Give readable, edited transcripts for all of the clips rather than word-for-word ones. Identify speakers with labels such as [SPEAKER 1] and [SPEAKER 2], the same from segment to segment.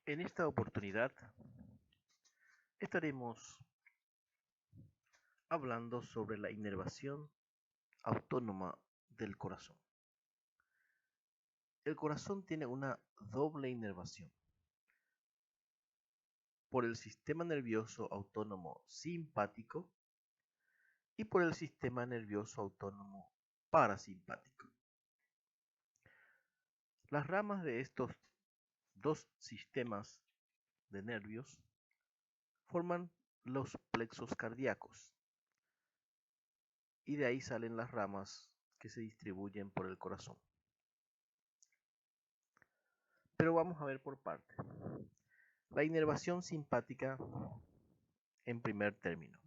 [SPEAKER 1] En esta oportunidad estaremos hablando sobre la inervación autónoma del corazón. El corazón tiene una doble inervación por el sistema nervioso autónomo simpático y por el sistema nervioso autónomo parasimpático. Las ramas de estos dos sistemas de nervios forman los plexos cardíacos y de ahí salen las ramas que se distribuyen por el corazón. Pero vamos a ver por partes. La inervación simpática en primer término.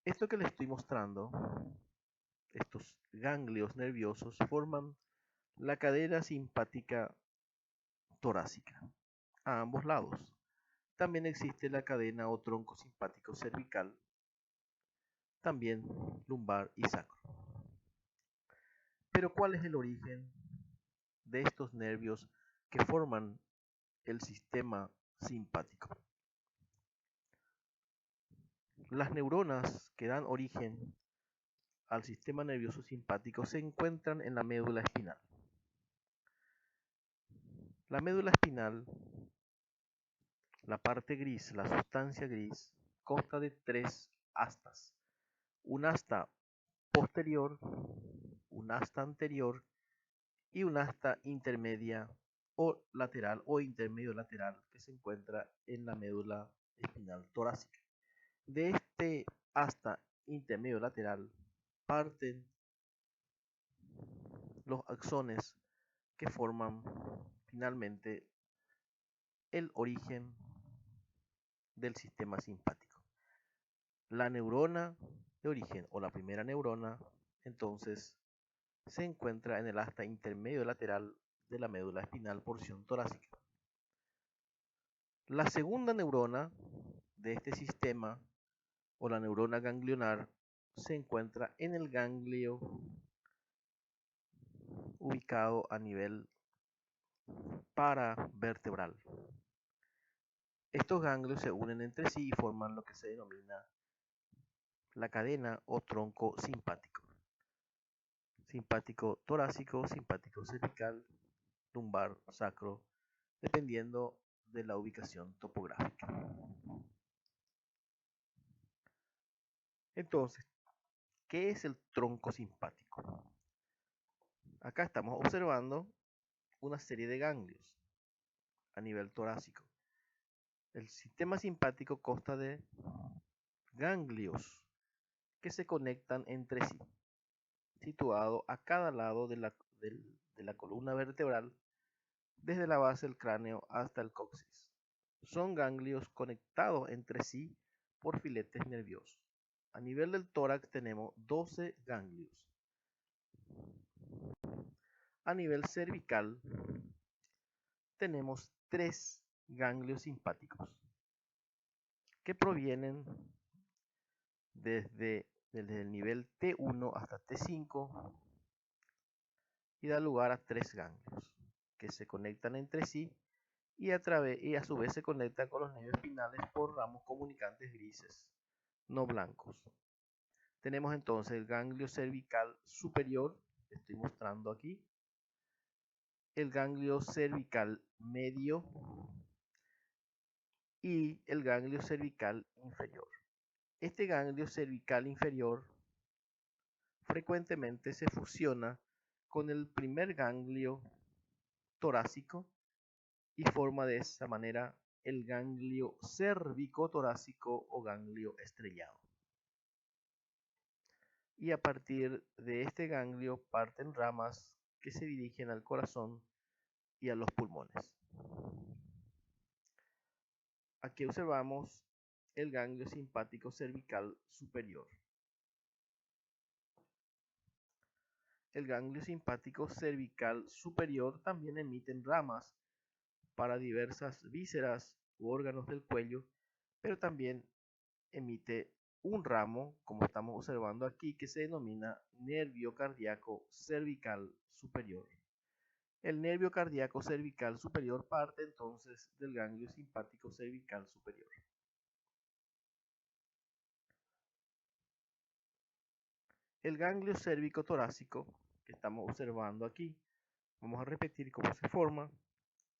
[SPEAKER 1] Esto que les estoy mostrando, estos ganglios nerviosos forman la cadena simpática torácica a ambos lados. También existe la cadena o tronco simpático cervical, también lumbar y sacro. Pero ¿cuál es el origen de estos nervios que forman el sistema simpático? Las neuronas que dan origen al sistema nervioso simpático se encuentran en la médula espinal. La médula espinal, la parte gris, la sustancia gris, consta de tres astas. Un asta posterior, un asta anterior y un asta intermedia o lateral o intermedio lateral que se encuentra en la médula espinal torácica. De este asta intermedio lateral parten los axones que forman finalmente el origen del sistema simpático. La neurona de origen o la primera neurona entonces se encuentra en el asta intermedio lateral de la médula espinal porción torácica. La segunda neurona de este sistema o la neurona ganglionar se encuentra en el ganglio ubicado a nivel paravertebral. Estos ganglios se unen entre sí y forman lo que se denomina la cadena o tronco simpático. Simpático torácico, simpático cervical, lumbar, sacro, dependiendo de la ubicación topográfica. Entonces, ¿qué es el tronco simpático? Acá estamos observando una serie de ganglios a nivel torácico. El sistema simpático consta de ganglios que se conectan entre sí, situado a cada lado de la columna vertebral, desde la base del cráneo hasta el coxis. Son ganglios conectados entre sí por filetes nerviosos. A nivel del tórax tenemos 12 ganglios. A nivel cervical tenemos 3 ganglios simpáticos que provienen desde el nivel T1 hasta T5 y da lugar a 3 ganglios que se conectan entre sí y a su vez se conectan con los nervios espinales por ramos comunicantes grises, no blancos. Tenemos entonces el ganglio cervical superior, que estoy mostrando aquí, el ganglio cervical medio y el ganglio cervical inferior. Este ganglio cervical inferior frecuentemente se fusiona con el primer ganglio torácico y forma de esa manera el ganglio cervicotorácico o ganglio estrellado. Y a partir de este ganglio parten ramas que se dirigen al corazón y a los pulmones. Aquí observamos el ganglio simpático cervical superior. El ganglio simpático cervical superior también emite ramas para diversas vísceras u órganos del cuello, pero también emite un ramo, como estamos observando aquí, que se denomina nervio cardíaco cervical superior. El nervio cardíaco cervical superior parte entonces del ganglio simpático cervical superior. El ganglio cérvico torácico que estamos observando aquí, vamos a repetir cómo se forma.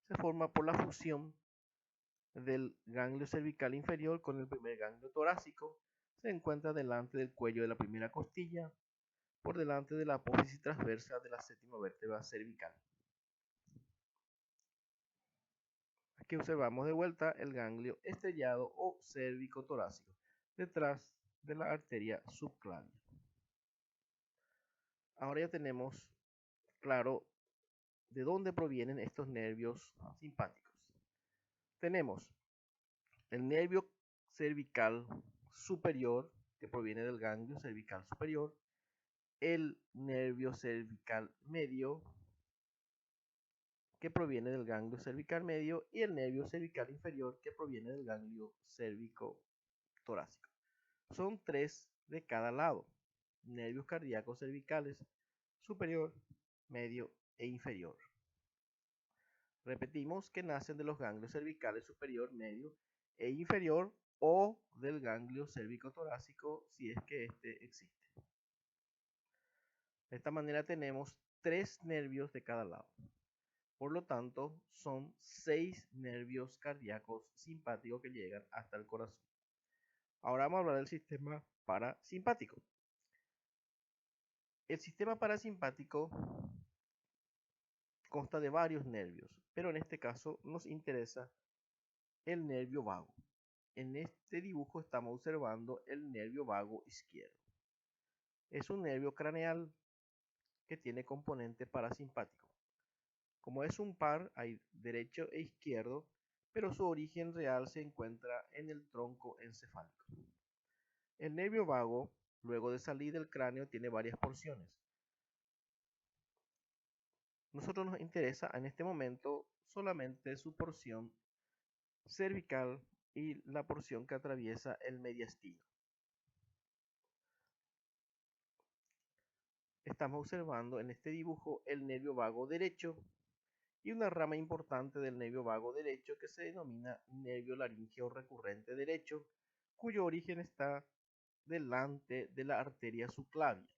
[SPEAKER 1] Se forma por la fusión del ganglio cervical inferior con el primer ganglio torácico. Se encuentra delante del cuello de la primera costilla, por delante de la apófisis transversa de la séptima vértebra cervical. Aquí observamos de vuelta el ganglio estrellado o cérvico torácico, detrás de la arteria subclavia. Ahora ya tenemos claro de dónde provienen estos nervios simpáticos. Tenemos el nervio cervical superior, que proviene del ganglio cervical superior, el nervio cervical medio, que proviene del ganglio cervical medio, y el nervio cervical inferior, que proviene del ganglio cérvico torácico. Son 3 de cada lado, nervios cardíacos cervicales, superior, medio e inferior. Repetimos que nacen de los ganglios cervicales superior, medio e inferior o del ganglio cérvico torácico si es que este existe. De esta manera tenemos 3 nervios de cada lado. Por lo tanto, son 6 nervios cardíacos simpáticos que llegan hasta el corazón. Ahora vamos a hablar del sistema parasimpático. El sistema parasimpático consta de varios nervios, pero en este caso nos interesa el nervio vago. En este dibujo estamos observando el nervio vago izquierdo. Es un nervio craneal que tiene componente parasimpático. Como es un par, hay derecho e izquierdo, pero su origen real se encuentra en el tronco encefálico. El nervio vago, luego de salir del cráneo, tiene varias porciones. Nosotros nos interesa en este momento solamente su porción cervical y la porción que atraviesa el mediastino. Estamos observando en este dibujo el nervio vago derecho y una rama importante del nervio vago derecho que se denomina nervio laríngeo recurrente derecho, cuyo origen está delante de la arteria subclavia.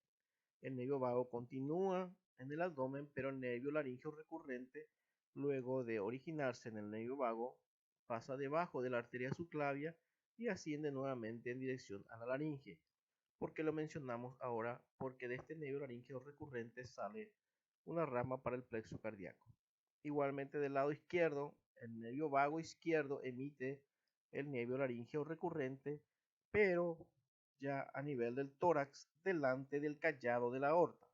[SPEAKER 1] El nervio vago continúa en el abdomen, pero el nervio laríngeo recurrente, luego de originarse en el nervio vago, pasa debajo de la arteria subclavia y asciende nuevamente en dirección a la laringe. ¿Por qué lo mencionamos ahora? Porque de este nervio laríngeo recurrente sale una rama para el plexo cardíaco. Igualmente del lado izquierdo, el nervio vago izquierdo emite el nervio laríngeo recurrente, pero ya a nivel del tórax, delante del callado de la aorta.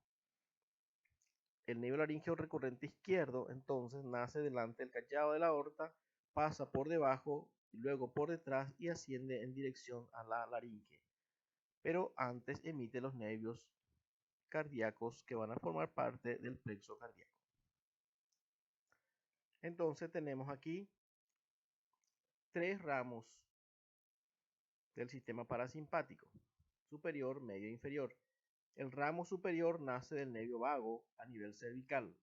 [SPEAKER 1] El nervio laríngeo recurrente izquierdo entonces nace delante del callado de la aorta, pasa por debajo y luego por detrás y asciende en dirección a la laringe. Pero antes emite los nervios cardíacos que van a formar parte del plexo cardíaco. Entonces tenemos aquí 3 ramos del sistema parasimpático, superior, medio e inferior. El ramo superior nace del nervio vago a nivel cervical.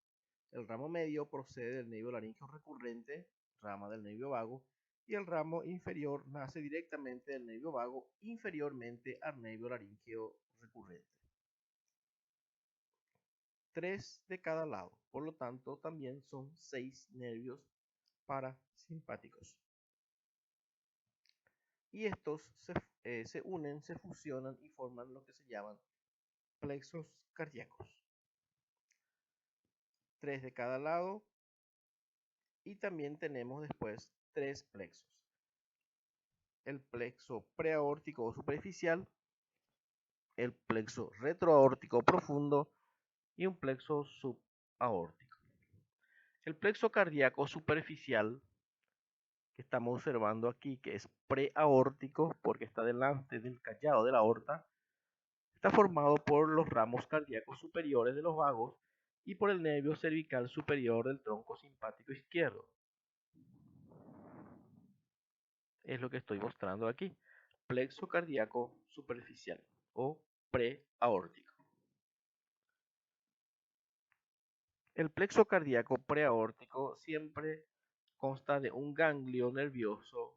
[SPEAKER 1] El ramo medio procede del nervio laríngeo recurrente, rama del nervio vago, y el ramo inferior nace directamente del nervio vago inferiormente al nervio laríngeo recurrente. 3 de cada lado, por lo tanto también son 6 nervios parasimpáticos. Y estos se unen, se fusionan y forman lo que se llaman plexos cardíacos. 3 de cada lado y también tenemos después 3 plexos. El plexo preaórtico o superficial, el plexo retroaórtico profundo y un plexo subaórtico. El plexo cardíaco superficial que estamos observando aquí, que es preaórtico porque está delante del callado de la aorta, está formado por los ramos cardíacos superiores de los vagos y por el nervio cervical superior del tronco simpático izquierdo. Es lo que estoy mostrando aquí. Plexo cardíaco superficial o preaórtico. El plexo cardíaco preaórtico siempre consta de un ganglio nervioso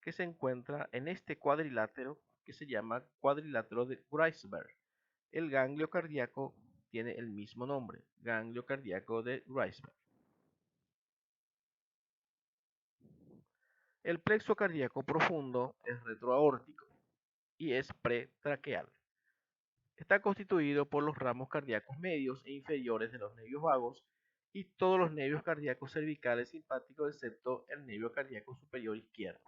[SPEAKER 1] que se encuentra en este cuadrilátero que se llama cuadrilátero de Weisberg. El ganglio cardíaco tiene el mismo nombre, ganglio cardíaco de Weisberg. El plexo cardíaco profundo es retroaórtico y es pretraqueal. Está constituido por los ramos cardíacos medios e inferiores de los nervios vagos y todos los nervios cardíacos cervicales simpáticos excepto el nervio cardíaco superior izquierdo.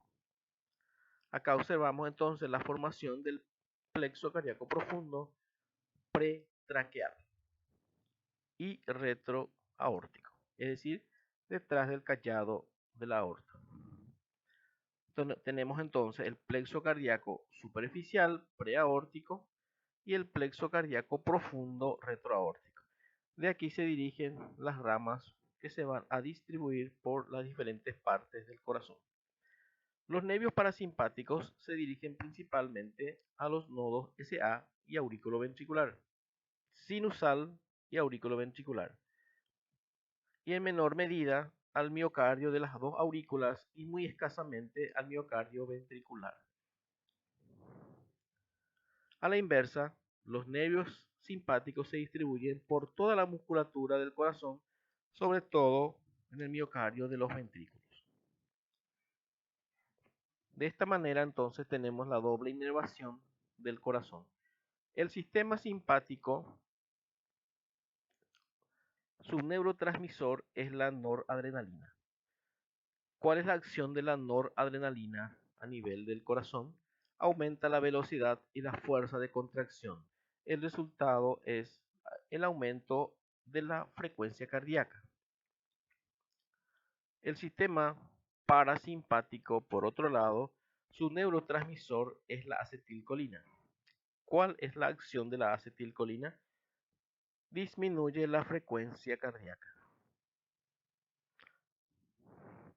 [SPEAKER 1] Acá observamos entonces la formación del plexo cardíaco profundo pretraqueal y retroaórtico, es decir, detrás del callado de la aorta. Tenemos entonces el plexo cardíaco superficial preaórtico y el plexo cardíaco profundo retroaórtico. De aquí se dirigen las ramas que se van a distribuir por las diferentes partes del corazón. Los nervios parasimpáticos se dirigen principalmente a los nodos SA y aurículo-ventricular, sinusal y aurículo-ventricular, y en menor medida al miocardio de las dos aurículas y muy escasamente al miocardio ventricular. A la inversa, los nervios simpáticos se distribuyen por toda la musculatura del corazón, sobre todo en el miocardio de los ventrículos. De esta manera entonces tenemos la doble inervación del corazón. El sistema simpático, su neurotransmisor es la noradrenalina. ¿Cuál es la acción de la noradrenalina a nivel del corazón? Aumenta la velocidad y la fuerza de contracción. El resultado es el aumento de la frecuencia cardíaca. El sistema parasimpático, por otro lado, su neurotransmisor es la acetilcolina. ¿Cuál es la acción de la acetilcolina? Disminuye la frecuencia cardíaca.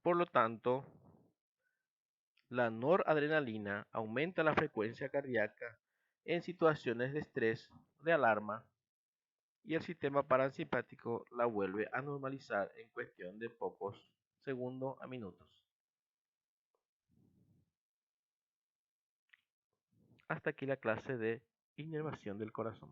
[SPEAKER 1] Por lo tanto, la noradrenalina aumenta la frecuencia cardíaca en situaciones de estrés, de alarma, y el sistema parasimpático la vuelve a normalizar en cuestión de pocos segundos a minutos. Hasta aquí la clase de inervación del corazón.